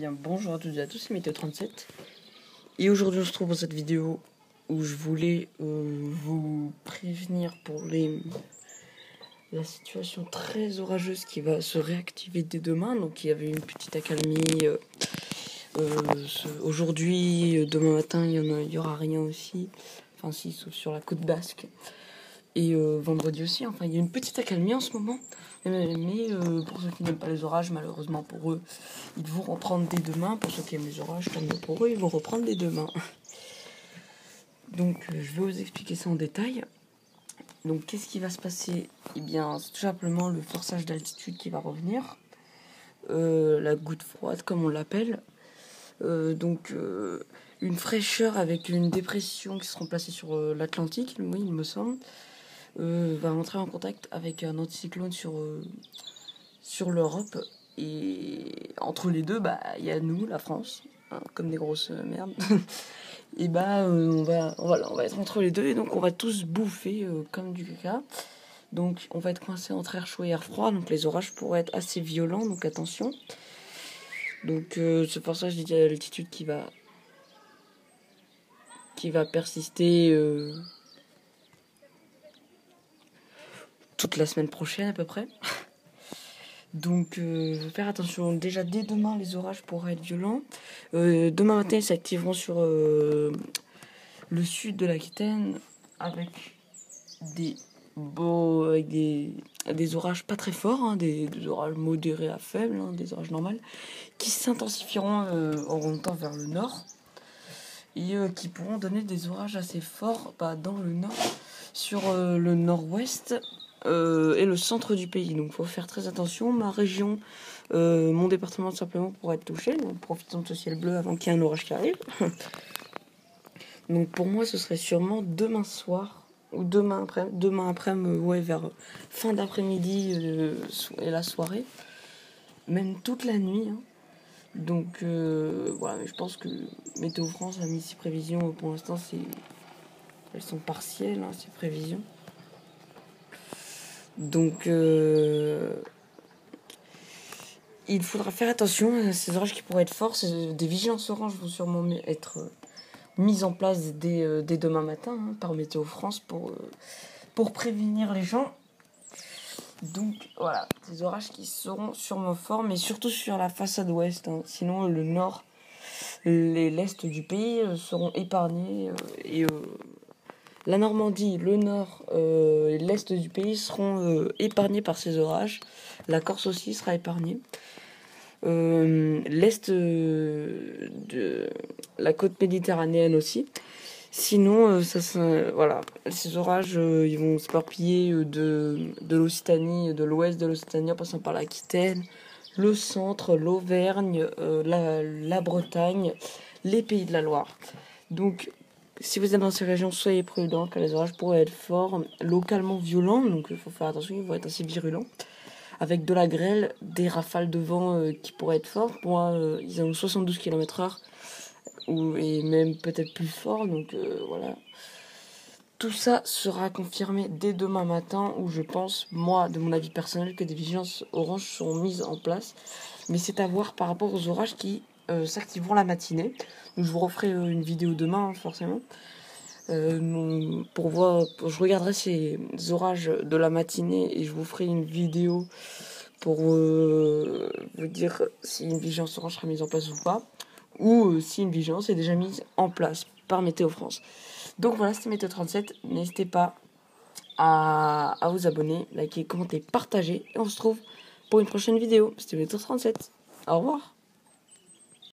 bien, bonjour à toutes et à tous, c'est Météo37. Et aujourd'hui, on se retrouve pour cette vidéo où je voulais vous prévenir pour la situation très orageuse qui va se réactiver dès demain. Donc, il y avait une petite accalmie aujourd'hui, demain matin, il y aura rien aussi. Enfin, si, sauf sur la côte basque. Et vendredi aussi, enfin, il y a une petite accalmie en ce moment. Mais pour ceux qui n'aiment pas les orages, malheureusement pour eux, ils vont reprendre dès demain. Pour ceux qui aiment les orages, tant mieux pour eux, ils vont reprendre dès demain. Donc, je vais vous expliquer ça en détail. Donc, qu'est-ce qui va se passer? Eh bien, c'est tout simplement le forçage d'altitude qui va revenir. La goutte froide, comme on l'appelle. Une fraîcheur avec une dépression qui sera placée sur l'Atlantique, oui, il me semble. Va entrer en contact avec un anticyclone sur l'Europe. Et entre les deux, il y a nous, la France, hein, comme des grosses merdes. Et on va être entre les deux et donc on va tous bouffer comme du caca. Donc on va être coincé entre air chaud et air froid. Donc les orages pourraient être assez violents, donc attention. Donc ce forçage d'altitude qui va persister toute la semaine prochaine à peu près. Donc, faire attention. Déjà, dès demain, les orages pourraient être violents. Demain matin, ils s'activeront sur le sud de l'Aquitaine avec des orages pas très forts, hein, des orages modérés à faibles, hein, des orages normaux, qui s'intensifieront en remontant vers le nord et qui pourront donner des orages assez forts dans le nord, sur le nord-ouest et le centre du pays. Donc, il faut faire très attention. Ma région, mon département, tout simplement, pourrait être touché. Donc, profitons de ce ciel bleu avant qu'il y ait un orage qui arrive. Donc, pour moi, ce serait sûrement demain soir ou demain après, vers fin d'après-midi et la soirée, même toute la nuit. Hein. Donc, voilà, mais je pense que Météo France a mis ses prévisions. Pour l'instant, elles sont partielles, hein, ces prévisions. Donc, il faudra faire attention à ces orages qui pourraient être forts. Des vigilances oranges vont sûrement être mises en place dès demain matin, hein, par Météo France pour prévenir les gens. Donc voilà, des orages qui seront sûrement forts, mais surtout sur la façade ouest. Hein. Sinon, le nord et l'est du pays seront épargnés. La Normandie, le nord et l'est du pays seront épargnés par ces orages. La Corse aussi sera épargnée. L'est de la côte méditerranéenne aussi. Sinon, voilà, ces orages, ils vont s'éparpiller de l'Occitanie, de l'ouest de l'Occitanie, en passant par l'Aquitaine, le centre, l'Auvergne, la Bretagne, les Pays de la Loire. Donc, si vous êtes dans ces régions, soyez prudents, car les orages pourraient être forts, localement violents, donc il faut faire attention, ils vont être assez virulents, avec de la grêle, des rafales de vent qui pourraient être fortes. Pour moi, ils ont 72 km/h, et même peut-être plus fort, donc voilà. Tout ça sera confirmé dès demain matin, où je pense, moi, de mon avis personnel, que des vigilances oranges seront mises en place. Mais c'est à voir par rapport aux orages qui s'activeront la matinée. Donc je vous referai une vidéo demain, hein, forcément. Pour voir, je regarderai ces orages de la matinée et je vous ferai une vidéo pour vous dire si une vigilance orange sera mise en place ou pas, ou si une vigilance est déjà mise en place par Météo France. Donc voilà, c'était Météo37. N'hésitez pas à vous abonner, liker, commenter, partager. Et on se retrouve pour une prochaine vidéo. C'était Météo37. Au revoir.